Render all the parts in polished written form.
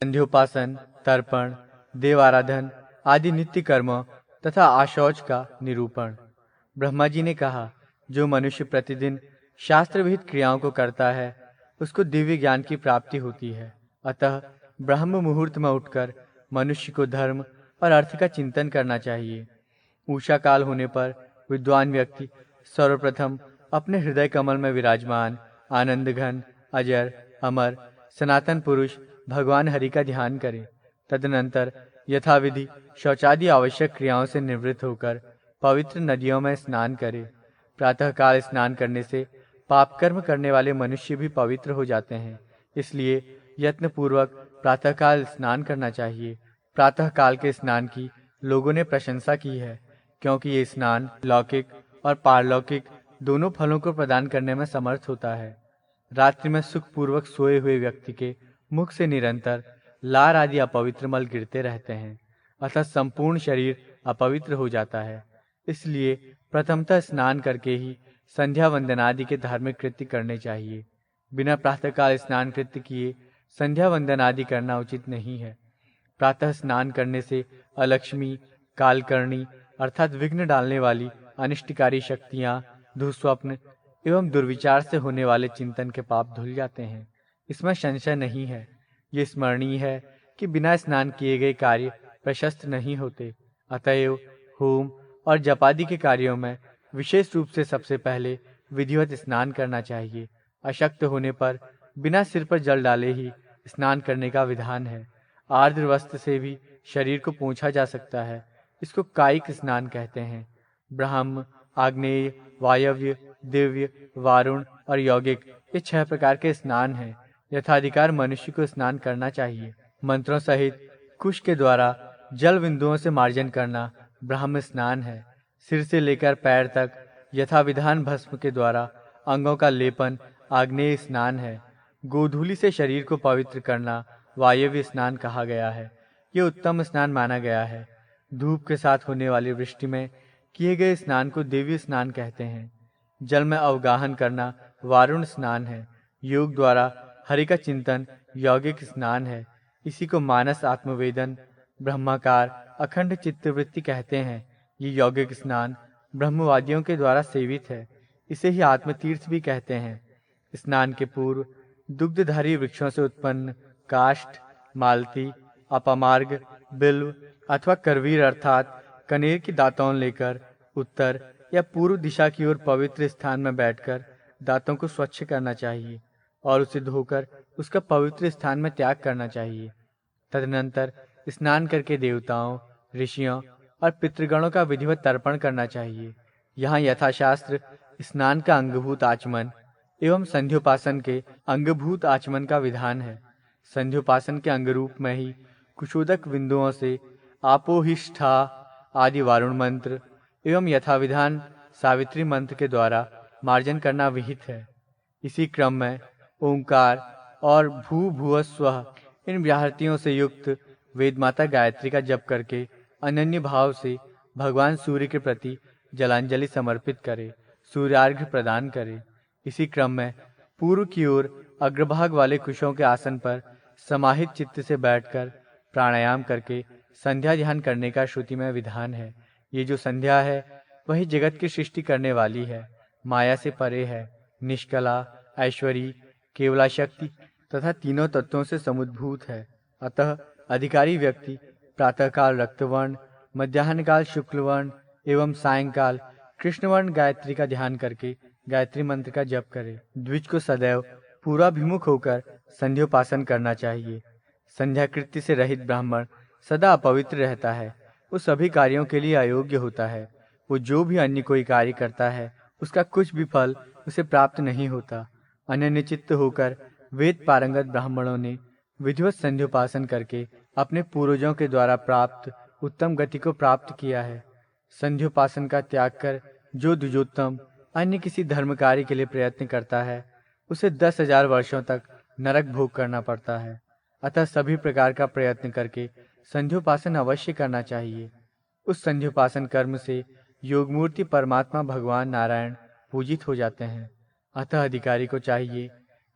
संध्योपासन, तर्पण, देवाराधन आदि नित्य कर्मों तथा आशौच का निरूपण। ब्रह्मा जी ने कहा, जो मनुष्य प्रतिदिन शास्त्र विहित क्रियाओं को करता है उसको दिव्य ज्ञान की प्राप्ति होती है। अतः ब्रह्म मुहूर्त में उठकर मनुष्य को धर्म और अर्थ का चिंतन करना चाहिए। उषा काल होने पर विद्वान व्यक्ति सर्वप्रथम अपने हृदय कमल में विराजमान आनंद घन अजर अमर सनातन पुरुष भगवान हरि का ध्यान करे। तदनंतर यथाविधि शौचादि आवश्यक क्रियाओं से निवृत्त होकर पवित्र नदियों में स्नान करे। प्रातःकाल स्नान करने से पाप कर्म करने वाले मनुष्य भी पवित्र हो जाते हैं, इसलिए यत्न पूर्वक प्रातःकाल स्नान करना चाहिए। प्रातःकाल के स्नान की लोगों ने प्रशंसा की है, क्योंकि ये स्नान लौकिक और पारलौकिक दोनों फलों को प्रदान करने में समर्थ होता है। रात्रि में सुखपूर्वक सोए हुए व्यक्ति के मुख से निरंतर लार आदि अपवित्र मल गिरते रहते हैं, अतः संपूर्ण शरीर अपवित्र हो जाता है। इसलिए प्रथमतः स्नान करके ही संध्या वंदनादि के धार्मिक कृत्य करने चाहिए। बिना प्रातःकाल स्नान कृत्य किए संध्या वंदनादि करना उचित नहीं है। प्रातः स्नान करने से अलक्ष्मी, कालकर्णी अर्थात विघ्न डालने वाली अनिष्टकारी शक्तियां, दुःस्वप्न एवं दुर्विचार से होने वाले चिंतन के पाप धुल जाते हैं। इसमें संशय नहीं है। ये स्मरणीय है कि बिना स्नान किए गए कार्य प्रशस्त नहीं होते। अतएव होम और जपादि के कार्यों में विशेष रूप से सबसे पहले विधिवत स्नान करना चाहिए। अशक्त होने पर बिना सिर पर जल डाले ही स्नान करने का विधान है। आर्द्र वस्त्र से भी शरीर को पोंछा जा सकता है। इसको कायिक स्नान कहते हैं। ब्रह्म, आग्नेय, वायव्य, दिव्य, वारुण और यौगिक ये 6 प्रकार के स्नान हैं। यथाधिकार मनुष्य को स्नान करना चाहिए। मंत्रों सहित कुश के द्वारा जल बिंदुओं से मार्जन करना ब्रह्म स्नान है। सिर से लेकर पैर तक यथाविधान भस्म के द्वारा अंगों का लेपन आग्नेय स्नान है। गोधूलि से शरीर को पवित्र करना वायव्य स्नान कहा गया है। ये उत्तम स्नान माना गया है। धूप के साथ होने वाली वृष्टि में किए गए स्नान को दिव्य स्नान कहते हैं। जल में अवगाहन करना वारुण स्नान है। योग द्वारा हरि का चिंतन यौगिक स्नान है। इसी को मानस आत्मवेदन, ब्रह्माकार, अखंड चित्तवृत्ति कहते हैं। ये यौगिक स्नान ब्रह्मवादियों के द्वारा सेवित है। इसे ही आत्मतीर्थ भी कहते हैं। स्नान के पूर्व दुग्धधारी वृक्षों से उत्पन्न काष्ठ, मालती, अपामार्ग, बिल्व अथवा करवीर अर्थात कनेर की दातौन लेकर उत्तर या पूर्व दिशा की ओर पवित्र स्थान में बैठकर दांतों को स्वच्छ करना चाहिए और उसे धोकर उसका पवित्र स्थान में त्याग करना चाहिए। तदनंतर स्नान करके देवताओं, ऋषियों और पितृगणों का विधिवत तर्पण करना चाहिए। यहाँ यथाशास्त्र स्नान का अंगभूत आचमन एवं संध्योपासन के अंगभूत आचमन का विधान है। संध्योपासन के अंगरूप में ही कुशोदक बिंदुओं से आपोहिष्ठा आदि वारुण मंत्र एवं यथाविधान सावित्री मंत्र के द्वारा मार्जन करना विहित है। इसी क्रम में ओंकार और भू भुव स्वः इन व्याहृतियों से युक्त वेदमाता गायत्री का जप करके अनन्य भाव से भगवान सूर्य के प्रति जलांजलि समर्पित करे, सूर्यार्घ्य प्रदान करे। इसी क्रम में पूर्व की ओर अग्रभाग वाले कुशों के आसन पर समाहित चित्त से बैठकर प्राणायाम करके संध्या ध्यान करने का श्रुति में विधान है। ये जो संध्या है वही जगत की सृष्टि करने वाली है, माया से परे है, निष्कला, ऐश्वरी, केवला शक्ति तथा तीनों तत्वों से समुद्भूत है। अतः अधिकारी व्यक्ति प्रातःकाल रक्तवर्ण, मध्याह्न काल शुक्लवर्ण एवं सायंकाल कृष्णवर्ण गायत्री का ध्यान करके गायत्री मंत्र का जप करे। द्विज को सदैव पूर्वाभिमुख होकर संध्योपासन करना चाहिए। संध्या कृत्य से रहित ब्राह्मण सदा अपवित्र रहता है, वो सभी कार्यों के लिए अयोग्य होता है। वो जो भी अन्य कोई कार्य करता है उसका कुछ भी फल उसे प्राप्त नहीं होता। अनन्यचित्त होकर वेद पारंगत ब्राह्मणों ने विधिवत संध्योपासन करके अपने पूर्वजों के द्वारा प्राप्त उत्तम गति को प्राप्त किया है। संध्योपासन का त्याग कर जो द्विजोत्तम अन्य किसी धर्म कार्य के लिए प्रयत्न करता है उसे 10,000 वर्षों तक नरक भोग करना पड़ता है। अतः सभी प्रकार का प्रयत्न करके संध्योपासन अवश्य करना चाहिए। उस संध्योपासन कर्म से योगमूर्ति परमात्मा भगवान नारायण पूजित हो जाते हैं। अतः अधिकारी को चाहिए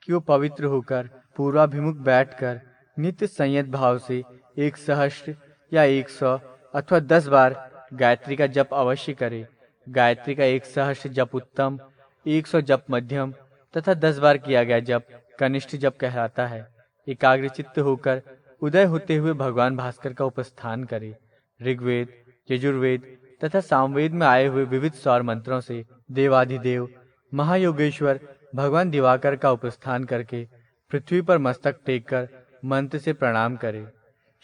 कि वो पवित्र होकर पूर्वाभिमुख बैठकर नित्य संयत भाव से 1 सहस्त्र या 100 अथवा 10 बार गायत्री का जप अवश्य करे। गायत्री का 1 सहस्त्र जप उत्तम, 100 जप मध्यम तथा 10 बार किया गया जप कनिष्ठ जप कहलाता है। एकाग्रचित्त होकर उदय होते हुए भगवान भास्कर का उपस्थान करे। ऋग्वेद, यजुर्वेद तथा सामवेद में आए हुए विविध सौर मंत्रों से देवाधिदेव महायोगेश्वर भगवान दिवाकर का उपस्थान करके पृथ्वी पर मस्तक टेककर मंत्र से प्रणाम करे।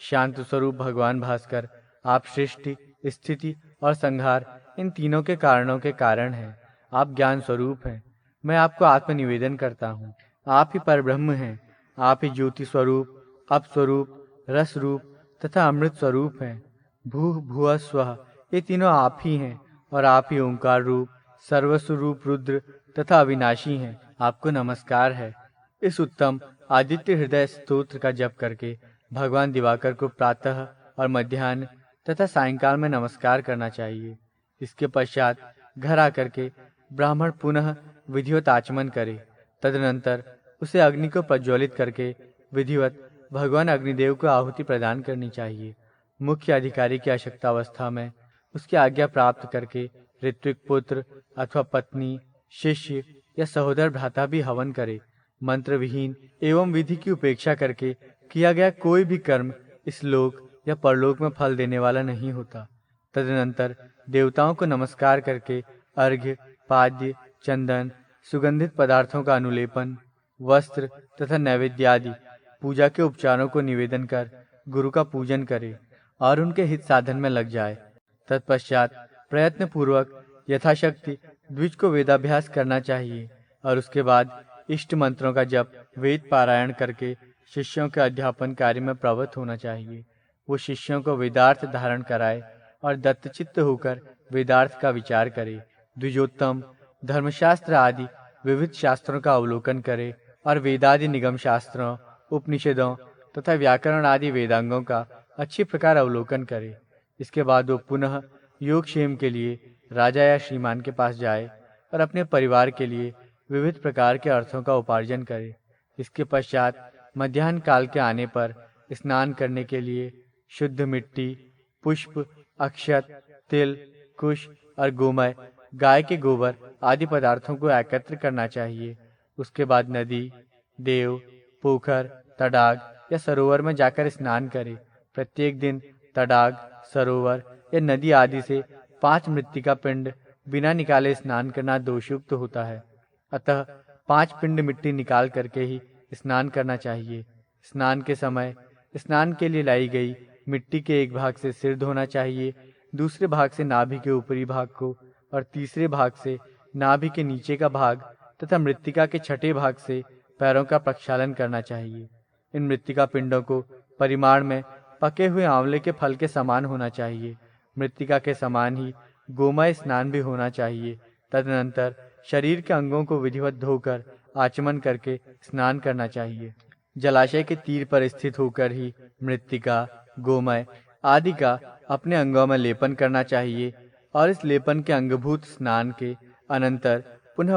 शांत स्वरूप भगवान भास्कर आप सृष्टि, स्थिति और संहार इन तीनों के कारणों के कारण हैं। आप ज्ञान स्वरूप हैं। मैं आपको आत्मनिवेदन करता हूँ। आप ही परब्रह्म हैं। आप ही ज्योति स्वरूप, अपस्वरूप, रस रूप तथा अमृत स्वरूप हैं। भूः भुवः स्वः ये तीनों आप ही हैं और आप ही ओंकार रूप, सर्वस्व रूप रुद्र तथा अविनाशी हैं। आपको नमस्कार है। इस उत्तम आदित्य हृदय स्तोत्र का जप करके भगवान दिवाकर को प्रातः और मध्याह्न तथा सायंकाल में नमस्कार करना चाहिए। इसके पश्चात घर आकर के ब्राह्मण पुनः विधिवत आचमन करे। तदनंतर उसे अग्नि को प्रज्वलित करके विधिवत भगवान अग्निदेव को आहुति प्रदान करनी चाहिए। मुख्य अधिकारी की अशक्तावस्था में उसकी आज्ञा प्राप्त करके ऋत्विक पुत्र अथवा पत्नी, शिष्य या सहोदर भ्राता भी हवन करे। मंत्र विहीन एवं विधि की उपेक्षा करके किया गया कोई भी कर्म इस लोक या परलोक में फल देने वाला नहीं होता। तदनंतर देवताओं को नमस्कार करके अर्घ्य, पाद्य, चंदन, सुगंधित पदार्थों का अनुलेपन, वस्त्र तथा नैवेद्य आदि पूजा के उपचारों को निवेदन कर गुरु का पूजन करे और उनके हित साधन में लग जाए। तत्पश्चात प्रयत्न पूर्वक यथाशक्ति द्विज को वेदाभ्यास करना चाहिए और उसके बाद इष्ट मंत्रों का जप, वेद पारायण करके शिष्यों के अध्यापन कार्य में प्रवृत्त होना चाहिए। वो शिष्यों को वेदार्थ धारण कराए और दत्तचित्त होकर वेदार्थ का विचार करे। द्विजोत्तम धर्मशास्त्र आदि विविध शास्त्रों का अवलोकन करे और वेदादि निगम शास्त्रों, उपनिषदों तथा व्याकरण आदि वेदांगों का अच्छी प्रकार अवलोकन करे। इसके बाद वो पुनः योगक्षेम के लिए राजा या श्रीमान के पास जाए और अपने परिवार के लिए विविध प्रकार के अर्थों का उपार्जन करे। इसके पश्चात मध्याह्न काल के आने पर स्नान करने के लिए शुद्ध मिट्टी, पुष्प, अक्षत, तिल, कुश और गोमय, गाय के गोबर आदि पदार्थों को एकत्र करना चाहिए। उसके बाद नदी, देव, पोखर, तडाग या सरोवर में जाकर स्नान करे। प्रत्येक दिन तडाग, सरोवर या नदी आदि से 5 मृत्तिका पिंड बिना निकाले स्नान करना दोषयुक्त होता है। अतः 5 पिंड मिट्टी निकाल करके ही स्नान करना चाहिए। स्नान के समय स्नान के लिए लाई गई मिट्टी के एक भाग से सिर धोना चाहिए, दूसरे भाग से नाभि के ऊपरी भाग को और तीसरे भाग से नाभि के नीचे का भाग तथा मृत्तिका के छठे भाग से पैरों का प्रक्षालन करना चाहिए। इन मृत्तिका पिंडों को परिमाण में पके हुए आंवले के फल के समान होना चाहिए। मृत्तिका के समान ही गोमय स्नान भी होना चाहिए। तदनंतर शरीर के अंगों को विधिवत धोकर आचमन करके स्नान करना चाहिए। जलाशय के तीर पर स्थित होकर ही मृत्तिका, गोमय आदि का अपने अंगों में लेपन करना चाहिए और इस लेपन के अंगभूत स्नान के अनंतर पुनः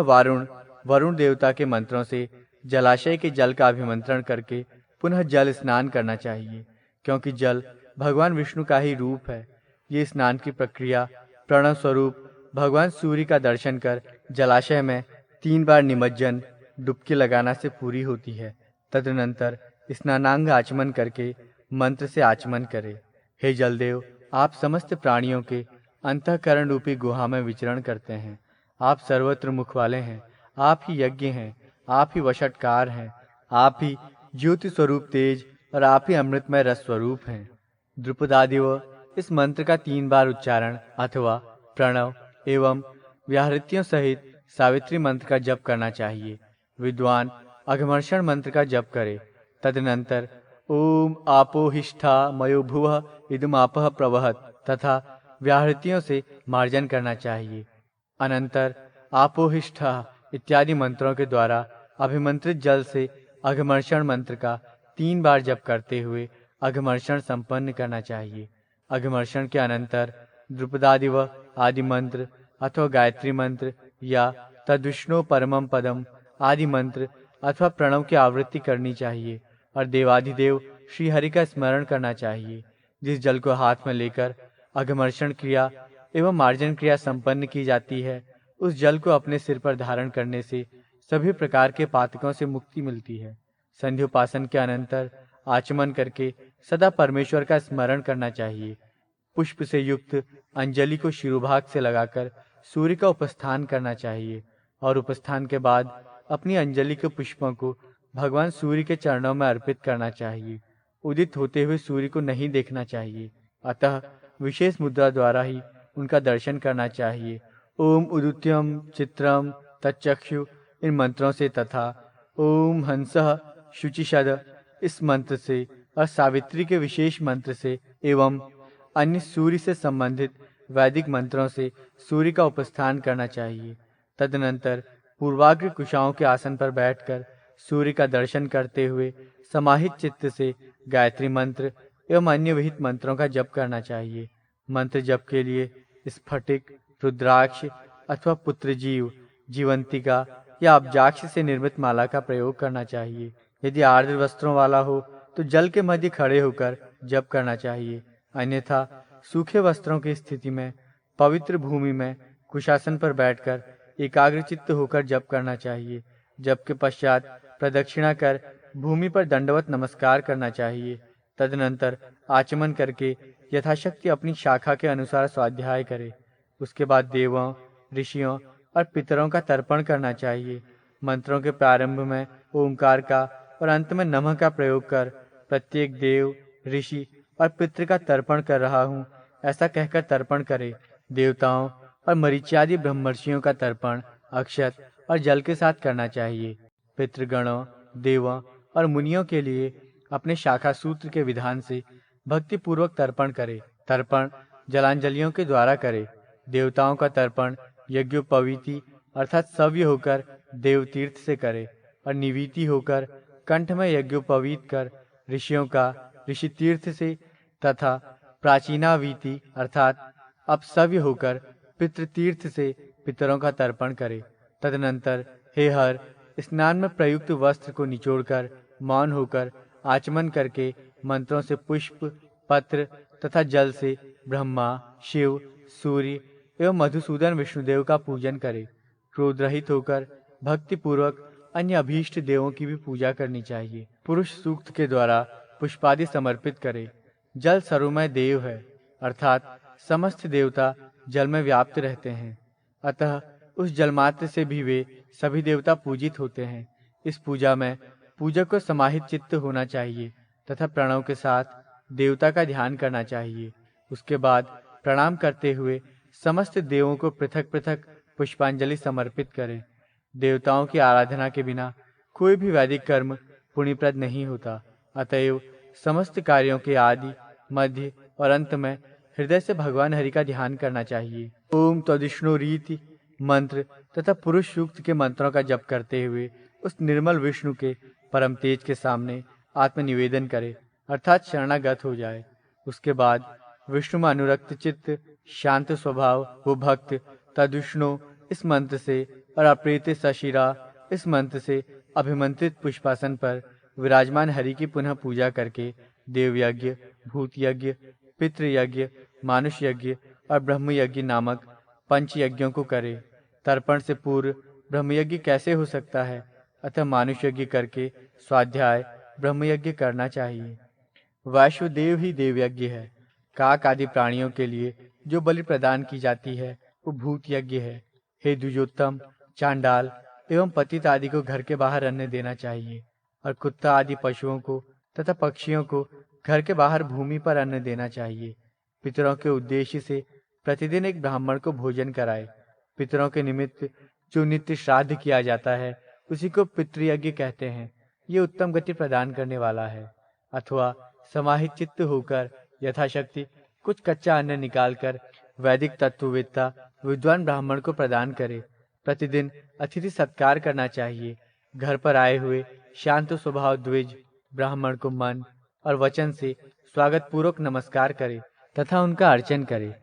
वरुण देवता के मंत्रों से जलाशय के जल का अभिमंत्रण करके पुनः जल स्नान करना चाहिए, क्योंकि जल भगवान विष्णु का ही रूप है। ये स्नान की प्रक्रिया प्रणव स्वरूप भगवान सूर्य का दर्शन कर जलाशय में 3 बार निमज्जन डुबकी लगाना से पूरी होती है। तदनंतर स्नानांग आचमन करके मंत्र से आचमन करे। हे जलदेव, आप समस्त प्राणियों के अंतःकरण रूपी गुहा में विचरण करते हैं। आप सर्वत्र मुख वाले हैं। आप ही यज्ञ हैं। आप ही वशटकार हैं। आप ही ज्योति स्वरूप तेज और आप ही अमृतमय रस स्वरूप हैं। द्रुपदादिव इस मंत्र का 3 बार उच्चारण अथवा प्रणव एवं व्याहृतियों सहित सावित्री मंत्र का जप करना चाहिए। विद्वान अघमर्षण मंत्र का जप करे। तदनंतर ओम आपोहिष्ठा मयो भुवः इदमापः प्रवहत तथा व्याहृतियों से मार्जन करना चाहिए। अनंतर आपोहिष्ठा इत्यादि मंत्रों के द्वारा अभिमंत्रित जल से अघमर्षण मंत्र का 3 बार जप करते हुए अघमर्षण संपन्न करना चाहिए। अघमर्षण के अनंतर द्रुपदादिव आदि मंत्र अथवा गायत्री मंत्र या तद्विष्णु परमं पदम आदि मंत्र अथवा प्रणव की आवृत्ति करनी चाहिए और देवाधिदेव श्री हरि का स्मरण करना चाहिए। जिस जल को हाथ में लेकर अघमर्षण क्रिया एवं मार्जन क्रिया संपन्न की जाती है, उस जल को अपने सिर पर धारण करने से सभी प्रकार के पातकों से मुक्ति मिलती है। संध्योपासन के अनंतर आचमन करके सदा परमेश्वर का स्मरण करना चाहिए। पुष्प से युक्त अंजलि को शिरोभाग से लगाकर सूर्य का उपस्थान करना चाहिए और उपस्थान के बाद अपनी अंजलि के पुष्पों को भगवान सूर्य के चरणों में अर्पित करना चाहिए। उदित होते हुए सूर्य को नहीं देखना चाहिए, अतः विशेष मुद्रा द्वारा ही उनका दर्शन करना चाहिए। ओम उदुत्यम चित्रम तच्चक्षु इन मंत्रों से तथा ओम हंसः शुचिशद इस मंत्र से और सावित्री के विशेष मंत्र से एवं अन्य सूर्य से संबंधित वैदिक मंत्रों से सूर्य का उपस्थान करना चाहिए। तदनंतर पूर्वाग्र कुशाओं के आसन पर बैठकर सूर्य का दर्शन करते हुए समाहित चित्त से गायत्री मंत्र एवं अन्य विहित मंत्रों का जप करना चाहिए। मंत्र जप के लिए स्फटिक, रुद्राक्ष अथवा पुत्रजीव, जीवंतिका या अब्जाक्ष से निर्मित माला का प्रयोग करना चाहिए। यदि आर्द्र वस्त्रों वाला हो तो जल के मध्य खड़े होकर जप करना चाहिए, अन्यथा सूखे वस्त्रों की स्थिति में पवित्र भूमि में कुशासन पर बैठकर एकाग्रचित्त होकर जप करना चाहिए। जप के पश्चात प्रदक्षिणा कर भूमि पर दंडवत नमस्कार करना चाहिए। तदनंतर आचमन करके यथाशक्ति अपनी शाखा के अनुसार स्वाध्याय करे। उसके बाद देवों, ऋषियों और पितरों का तर्पण करना चाहिए। मंत्रों के प्रारंभ में ओंकार का और अंत में नमः का प्रयोग कर प्रत्येक देव, ऋषि और पितृ का तर्पण कर रहा हूँ ऐसा कहकर तर्पण करे। देवताओं और मरीच्यादि ब्रह्मर्षियों का तर्पण अक्षत और जल के साथ करना चाहिए। पितृगणों, देवों और मुनियों के लिए अपने शाखा सूत्र के विधान से भक्ति पूर्वक तर्पण करे। तर्पण जलांजलियों के द्वारा करे। देवताओं का तर्पण यज्ञोपवीति अर्थात सव्य होकर देवतीर्थ से करे और निवीति होकर कंठ में यज्ञोपवीत कर ऋषियों का ऋषि तीर्थ से तथा प्राचीनावीति अर्थात अपसव्य होकर पितृतीर्थ से पितरों का तर्पण करे। तदनंतर हे हर स्नान में प्रयुक्त वस्त्र को निचोड़कर मौन होकर आचमन करके मंत्रों से पुष्प, पत्र तथा जल से ब्रह्मा, शिव, सूर्य एवं मधुसूदन विष्णुदेव का पूजन करे। क्रोध रहित होकर भक्ति पूर्वक अन्य अभीष्ट देवों की भी पूजा करनी चाहिए। पुरुष सूक्त के द्वारा पुष्पादि समर्पित करे। जल सर्वमय देव है, अर्थात समस्त देवता जल में व्याप्त रहते हैं, अतः उस जलमात्र से भी वे सभी देवता पूजित होते हैं। इस पूजा में पूजक को समाहित चित्त होना चाहिए तथा प्रणव के साथ देवता का ध्यान करना चाहिए। उसके बाद प्रणाम करते हुए समस्त देवों को पृथक पृथक पुष्पांजलि समर्पित करें। देवताओं की आराधना के बिना कोई भी वैदिक कर्म पुण्यप्रद नहीं होता, अतएव समस्त कार्यों के आदि, मध्य और अंत में हृदय से भगवान हरि का ध्यान करना चाहिए। ओम तदिष्णु रीति मंत्र तथा पुरुष सूक्त के मंत्रों का जप करते हुए उस निर्मल विष्णु के परम तेज के सामने आत्मनिवेदन करे, अर्थात शरणागत हो जाए। उसके बाद विष्णु में अनुरक्त चित्त, शांत स्वभाव वो भक्त तदुष्णु इस मंत्र से और अप्रीत सशिरा इस मंत्र से अभिमंत्रित पुष्पासन पर विराजमान हरि की पुनः पूजा करके देव यज्ञ, भूत यज्ञ, पितृ यज्ञ, मानुष यज्ञ और ब्रह्म यज्ञ नामक पंच यज्ञों को करे। तर्पण से पूर्व ब्रह्म यज्ञ कैसे हो सकता है, अतः मानुष यज्ञ करके स्वाध्याय ब्रह्म यज्ञ करना चाहिए। वैश्वदेव ही देव यज्ञ है। काक आदि प्राणियों के लिए जो बलि प्रदान की जाती है वो भूत यज्ञ है। हे द्विजोत्तम, चांडाल एवं पतित आदि को घर के बाहर अन्न देना चाहिए और कुत्ता आदि पशुओं को तथा पक्षियों को घर के बाहर भूमि पर अन्न देना चाहिए। पितरों के उद्देश्य से प्रतिदिन एक ब्राह्मण को भोजन कराए। पितरों के निमित्त जो नित्य श्राद्ध किया जाता है उसी को पितृयज्ञ कहते हैं। ये उत्तम गति प्रदान करने वाला है। अथवा समाहित चित्त होकर यथाशक्ति कुछ कच्चा अन्न निकालकर वैदिक तत्ववेत्ता विद्वान ब्राह्मण को प्रदान करे। प्रतिदिन अतिथि सत्कार करना चाहिए। घर पर आए हुए शांत स्वभाव द्विज ब्राह्मण को मन और वचन से स्वागत पूर्वक नमस्कार करे तथा उनका अर्चन करे।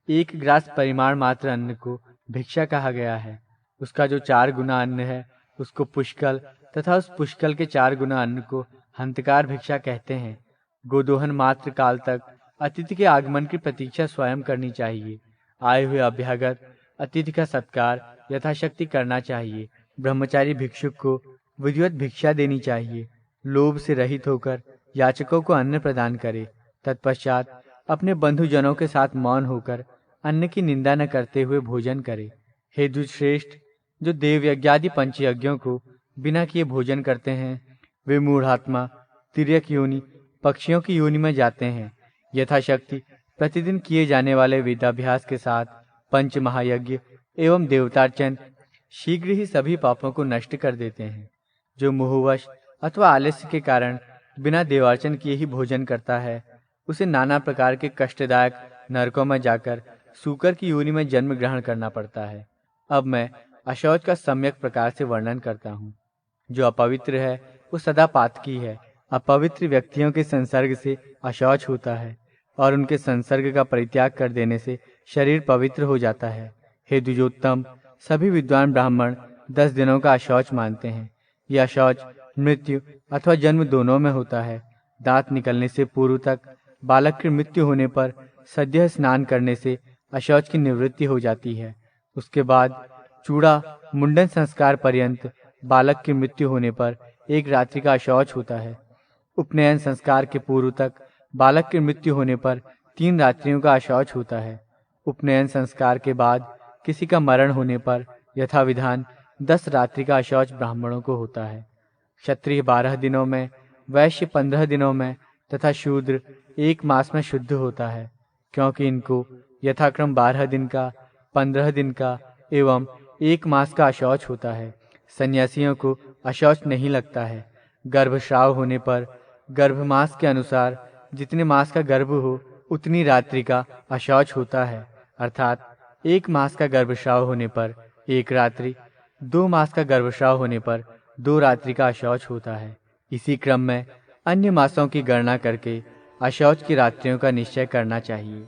एक ग्रास परिमाण मात्र अन्न को भिक्षा कहा गया है। उसका जो 4 गुना अन्न है उसको पुष्कल तथा उस पुष्कल के 4 गुना अन्न को हंतकार भिक्षा कहते हैं। गोदोहन मात्र काल तक अतिथि के आगमन की प्रतीक्षा स्वयं करनी चाहिए। आए हुए अभ्यागत अतिथि का सत्कार यथाशक्ति करना चाहिए। ब्रह्मचारी भिक्षुक को विधिवत भिक्षा देनी चाहिए। लोभ से रहित होकर याचकों को अन्न प्रदान करे। तत्पश्चात अपने बंधुजनों के साथ मौन होकर अन्न की निंदा न करते हुए भोजन करे। हे दुष्श्रेष्ठ, जो देव यज्ञादि पंचयज्ञों को बिना किए भोजन करते हैं, वे मूढ़ात्मा तिर्यक योनि पक्षियों की योनि में जाते हैं। यथाशक्ति प्रतिदिन किए जाने वाले वेदाभ्यास के साथ पंच महायज्ञ एवं देवतार्चन शीघ्र ही सभी पापों को नष्ट कर देते हैं। जो मोहवश अथवा आलस्य के कारण बिना देवार्चन किए ही भोजन करता है, उसे नाना प्रकार के कष्टदायक नरकों में जाकर सूकर की योनि में जन्म ग्रहण करना पड़ता है। अब मैं अशौच का सम्यक प्रकार से वर्णन करता हूँ। जो अपवित्र है वो सदा पातकी है। अपवित्र व्यक्तियों के संसर्ग से अशौच होता है और उनके संसर्ग का परित्याग कर देने से शरीर पवित्र हो जाता है। हे द्विजोत्तम, सभी विद्वान ब्राह्मण 10 दिनों का अशौच मानते हैं। यह अशौच मृत्यु अथवा जन्म दोनों में होता है। दांत निकलने से पूर्व तक बालक की मृत्यु होने पर सद्यः स्नान करने से अशौच की निवृत्ति हो जाती है। उसके बाद चूड़ा मुंडन संस्कार पर्यंत बालक की मृत्यु होने पर 1 रात्रि का अशौच होता है। उपनयन संस्कार के पूर्व तक बालक की मृत्यु होने पर 3 रात्रियों का अशौच होता है। उपनयन संस्कार के बाद किसी का मरण होने पर यथाविधान 10 रात्रि का अशौच ब्राह्मणों को होता है। क्षत्रिय 12 दिनों में, वैश्य 15 दिनों में तथा शूद्र 1 मास में शुद्ध होता है, क्योंकि इनको यथाक्रम 12 दिन का, 15 दिन का एवं 1 मास का अशौच होता है। सन्यासियों को अशौच नहीं लगता है। गर्भस्राव होने पर गर्भमास के अनुसार जितने मास का गर्भ हो उतनी रात्रि का अशौच होता है, अर्थात 1 मास का गर्भस्राव होने पर 1 रात्रि, 2 मास का गर्भस्राव होने पर 2 रात्रि का अशौच होता है। इसी क्रम में अन्य मासों की गणना करके अशौच की रात्रियों का निश्चय करना चाहिए।